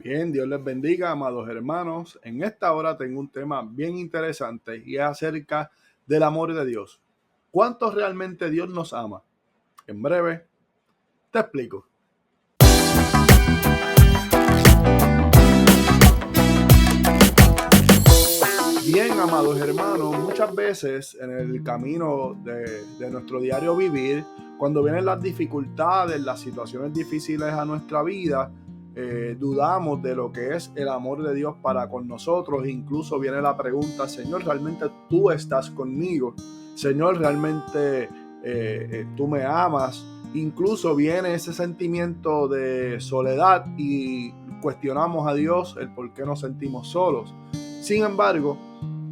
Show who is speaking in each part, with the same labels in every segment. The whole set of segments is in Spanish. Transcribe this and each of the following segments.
Speaker 1: Bien, Dios les bendiga, amados hermanos. En esta hora tengo un tema bien interesante y es acerca del amor de Dios. ¿Cuánto realmente Dios nos ama? En breve, te explico. Bien, amados hermanos, muchas veces en el camino de nuestro diario vivir, cuando vienen las dificultades, las situaciones difíciles a nuestra vida, dudamos de lo que es el amor de Dios para con nosotros. Incluso viene la pregunta: Señor, ¿realmente tú estás conmigo? Señor, ¿realmente tú me amas? Incluso viene ese sentimiento de soledad y cuestionamos a Dios el por qué nos sentimos solos. Sin embargo,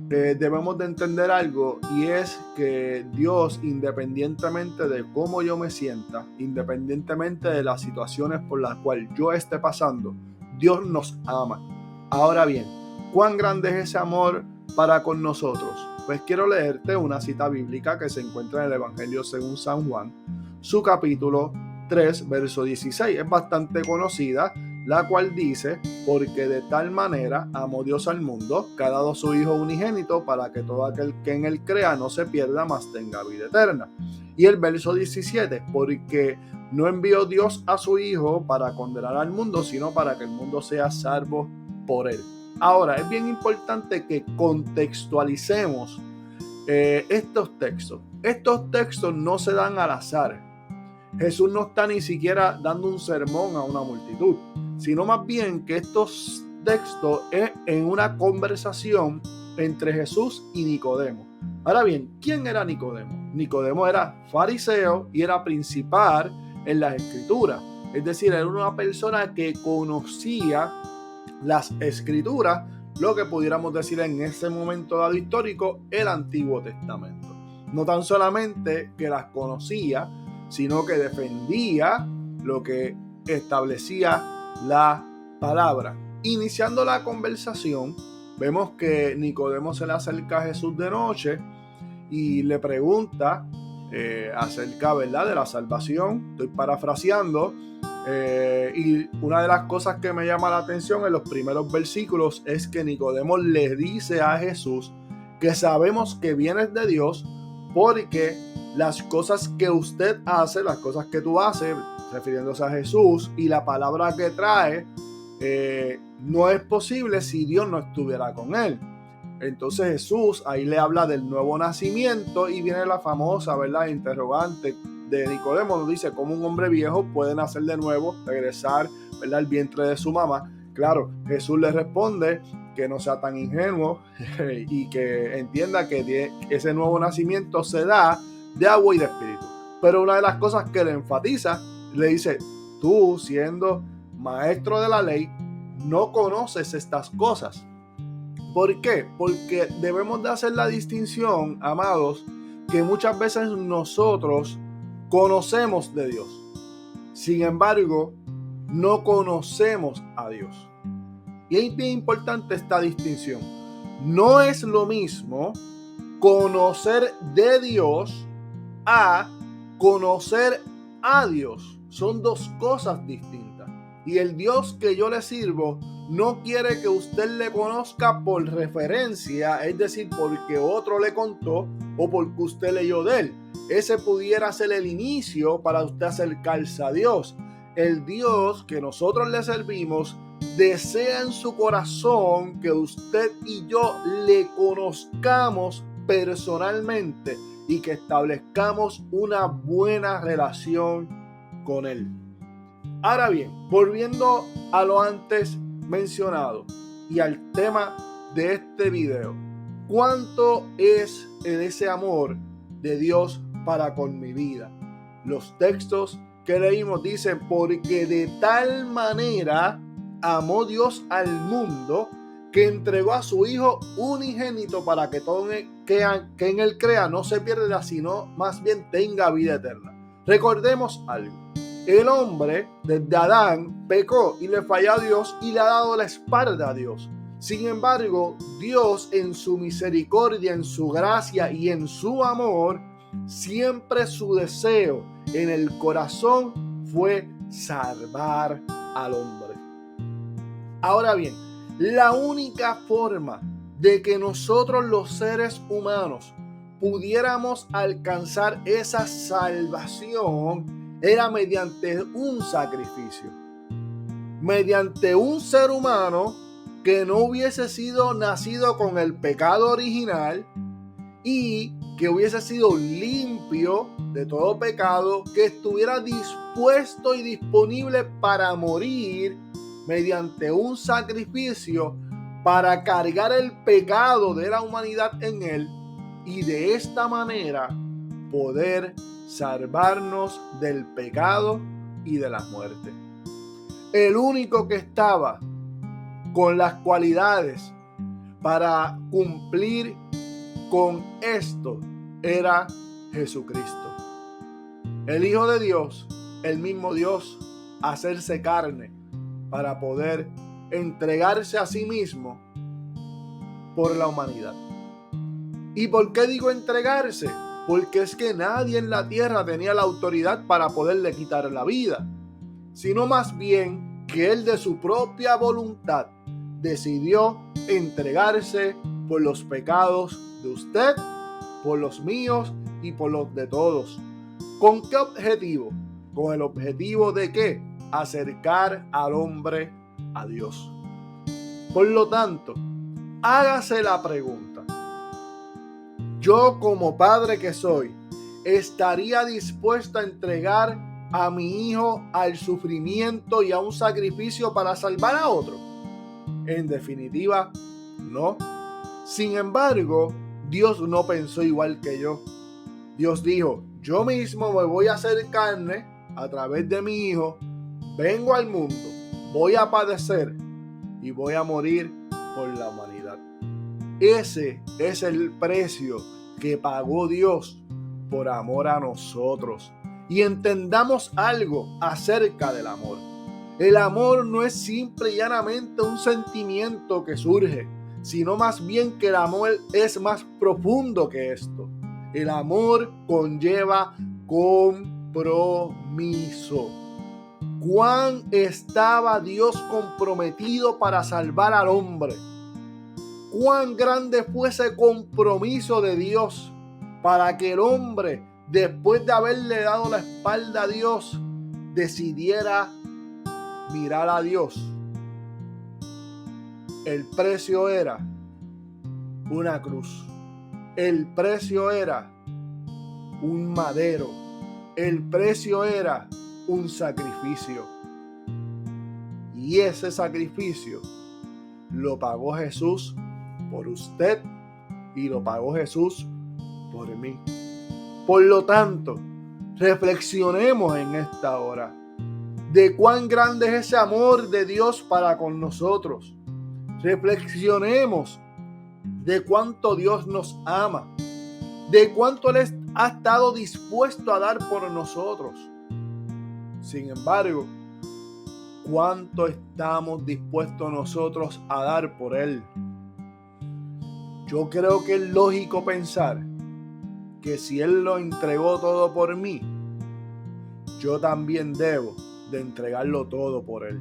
Speaker 1: debemos de entender algo, y es que Dios, independientemente de cómo yo me sienta, independientemente de las situaciones por las cuales yo esté pasando, Dios nos ama. Ahora bien, ¿cuán grande es ese amor para con nosotros? Pues quiero leerte una cita bíblica que se encuentra en el Evangelio según San Juan, su capítulo 3, verso 16. Es bastante conocida, la cual dice: porque de tal manera amó Dios al mundo, que ha dado su Hijo unigénito, para que todo aquel que en él crea no se pierda, mas tenga vida eterna. Y el verso 17: porque no envió Dios a su Hijo para condenar al mundo, sino para que el mundo sea salvo por él. Ahora, es bien importante que contextualicemos estos textos. Estos textos no se dan al azar. Jesús no está ni siquiera dando un sermón a una multitud, sino más bien que estos textos es en una conversación entre Jesús y Nicodemo. Ahora bien, ¿quién era Nicodemo? Nicodemo era fariseo y era principal en las escrituras. Es decir, era una persona que conocía las escrituras, lo que pudiéramos decir en ese momento dado histórico, el Antiguo Testamento. No tan solamente que las conocía, sino que defendía lo que establecía la palabra. Iniciando la conversación, vemos que Nicodemo se le acerca a Jesús de noche y le pregunta acerca, ¿verdad?, de la salvación. Estoy parafraseando. Y una de las cosas que me llama la atención en los primeros versículos es que Nicodemo le dice a Jesús que sabemos que vienes de Dios, porque las cosas que usted hace, las cosas que tú haces, refiriéndose a Jesús, y la palabra que trae, no es posible si Dios no estuviera con él. Entonces Jesús ahí le habla del nuevo nacimiento y viene la famosa, ¿verdad?, interrogante de Nicodemo. Nos dice: ¿cómo un hombre viejo puede nacer de nuevo, regresar, ¿verdad?, al vientre de su mamá? Claro, Jesús le responde que no sea tan ingenuo y que entienda que ese nuevo nacimiento se da de agua y de espíritu. Pero una de las cosas que le enfatiza, le dice: tú, siendo maestro de la ley, no conoces estas cosas. ¿Por qué? Porque debemos de hacer la distinción, amados, que muchas veces nosotros conocemos de Dios. Sin embargo, no conocemos a Dios. Y es bien importante esta distinción. No es lo mismo conocer de Dios a conocer a Dios. Son dos cosas distintas. Y el Dios que yo le sirvo no quiere que usted le conozca por referencia, es decir, porque otro le contó o porque usted leyó de él. Ese pudiera ser el inicio para usted acercarse a Dios. El Dios que nosotros le servimos desea en su corazón que usted y yo le conozcamos personalmente y que establezcamos una buena relación con él. Ahora bien, volviendo a lo antes mencionado y al tema de este video, ¿cuánto es ese amor de Dios para con mi vida? Los textos que leímos dicen: porque de tal manera amó Dios al mundo, que entregó a su Hijo unigénito, para que todo que en él crea no se pierda, sino más bien tenga vida eterna. Recordemos algo: el hombre desde Adán pecó y le falló a Dios y le ha dado la espalda a Dios. Sin embargo, Dios, en su misericordia, en su gracia y en su amor, siempre su deseo en el corazón fue salvar al hombre. Ahora bien, la única forma de que nosotros los seres humanos pudiéramos alcanzar esa salvación era mediante un sacrificio, mediante un ser humano que no hubiese sido nacido con el pecado original y que hubiese sido limpio de todo pecado, que estuviera dispuesto y disponible para morir mediante un sacrificio para cargar el pecado de la humanidad en él y de esta manera poder salvarnos del pecado y de la muerte. El único que estaba con las cualidades para cumplir con esto era Jesucristo, el Hijo de Dios, el mismo Dios, hacerse carne para poder entregarse a sí mismo por la humanidad. ¿Y por qué digo entregarse? Porque es que nadie en la tierra tenía la autoridad para poderle quitar la vida, sino más bien que él de su propia voluntad decidió entregarse por los pecados de usted, por los míos y por los de todos. ¿Con qué objetivo? Con el objetivo de ¿qué? Acercar al hombre a Dios. Por lo tanto, hágase la pregunta: yo como padre que soy, ¿estaría dispuesto a entregar a mi hijo al sufrimiento y a un sacrificio para salvar a otro? En definitiva, no. Sin embargo, Dios no pensó igual que yo. Dios dijo: yo mismo me voy a hacer carne a través de mi hijo, vengo al mundo, voy a padecer y voy a morir por la humanidad. Ese es el precio que pagó Dios por amor a nosotros. Y entendamos algo acerca del amor. El amor no es simple y llanamente un sentimiento que surge, sino más bien que el amor es más profundo que esto. El amor conlleva compromiso. ¿Cuán estaba Dios comprometido para salvar al hombre? ¿Cuán grande fue ese compromiso de Dios para que el hombre, después de haberle dado la espalda a Dios, decidiera mirar a Dios? El precio era una cruz. El precio era un madero. El precio era un sacrificio. Y ese sacrificio lo pagó Jesús por usted y lo pagó Jesús por mí. Por lo tanto, reflexionemos en esta hora de cuán grande es ese amor de Dios para con nosotros. Reflexionemos de cuánto Dios nos ama, de cuánto Él ha estado dispuesto a dar por nosotros. Sin embargo, ¿cuánto estamos dispuestos nosotros a dar por Él? Yo creo que es lógico pensar que si Él lo entregó todo por mí, yo también debo de entregarlo todo por Él.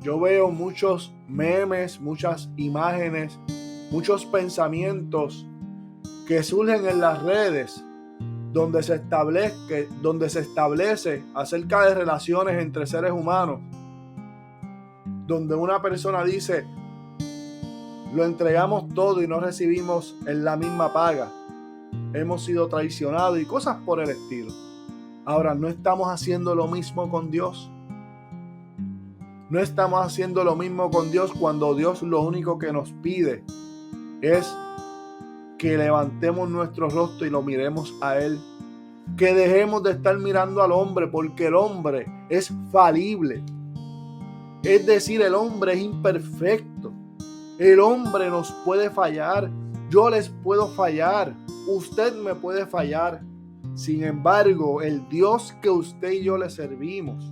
Speaker 1: Yo veo muchos memes, muchas imágenes, muchos pensamientos que surgen en las redes donde se establece acerca de relaciones entre seres humanos, donde una persona dice: lo entregamos todo y no recibimos en la misma paga, hemos sido traicionados y cosas por el estilo. Ahora, ¿no estamos haciendo lo mismo con Dios? No estamos haciendo lo mismo con Dios cuando Dios lo único que nos pide es que levantemos nuestro rostro y lo miremos a Él. Que dejemos de estar mirando al hombre, porque el hombre es falible. Es decir, el hombre es imperfecto. El hombre nos puede fallar. Yo les puedo fallar. Usted me puede fallar. Sin embargo, el Dios que usted y yo le servimos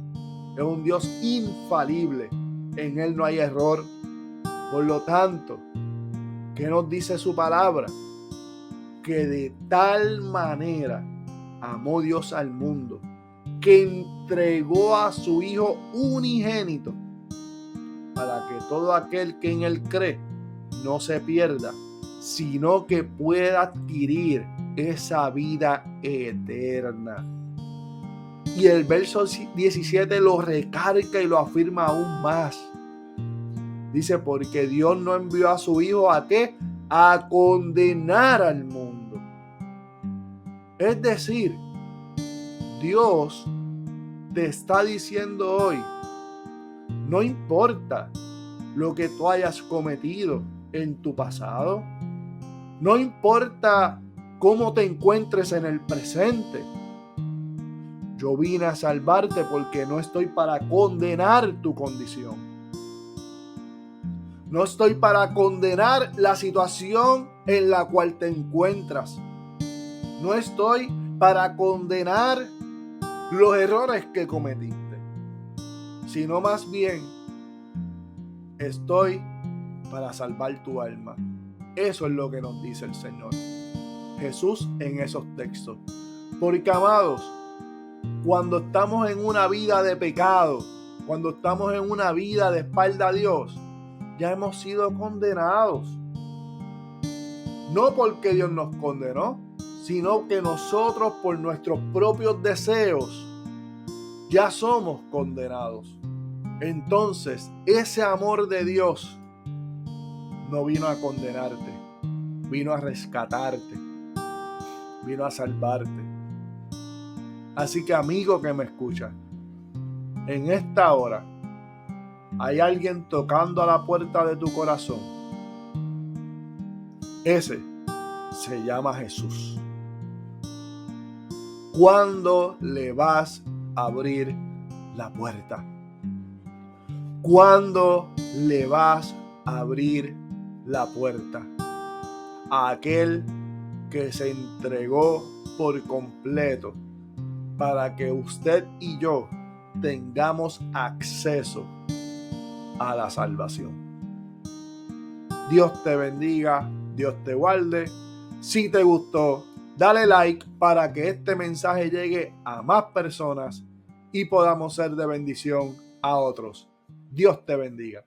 Speaker 1: es un Dios infalible. En Él no hay error. Por lo tanto, ¿qué nos dice su palabra? Que de tal manera amó Dios al mundo, que entregó a su Hijo unigénito, para que todo aquel que en él cree no se pierda, sino que pueda adquirir esa vida eterna. Y el verso 17 lo recarga y lo afirma aún más. Dice, porque Dios no envió a su Hijo ¿a qué? A condenar al mundo. Es decir, Dios te está diciendo hoy, no importa lo que tú hayas cometido en tu pasado, no importa cómo te encuentres en el presente, yo vine a salvarte porque no estoy para condenar tu condición. No estoy para condenar la situación en la cual te encuentras. No estoy para condenar los errores que cometiste, sino más bien estoy para salvar tu alma. Eso es lo que nos dice el Señor Jesús en esos textos. Porque, amados, cuando estamos en una vida de pecado, cuando estamos en una vida de espalda a Dios, ya hemos sido condenados. No porque Dios nos condenó, sino que nosotros por nuestros propios deseos ya somos condenados. Entonces, ese amor de Dios no vino a condenarte, vino a rescatarte, vino a salvarte. Así que, amigo que me escucha, en esta hora hay alguien tocando a la puerta de tu corazón. Ese se llama Jesús. ¿Cuándo le vas a abrir la puerta? ¿Cuándo le vas a abrir la puerta a aquel que se entregó por completo para que usted y yo tengamos acceso a la salvación? Dios te bendiga, Dios te guarde. Si te gustó, dale like para que este mensaje llegue a más personas y podamos ser de bendición a otros. Dios te bendiga.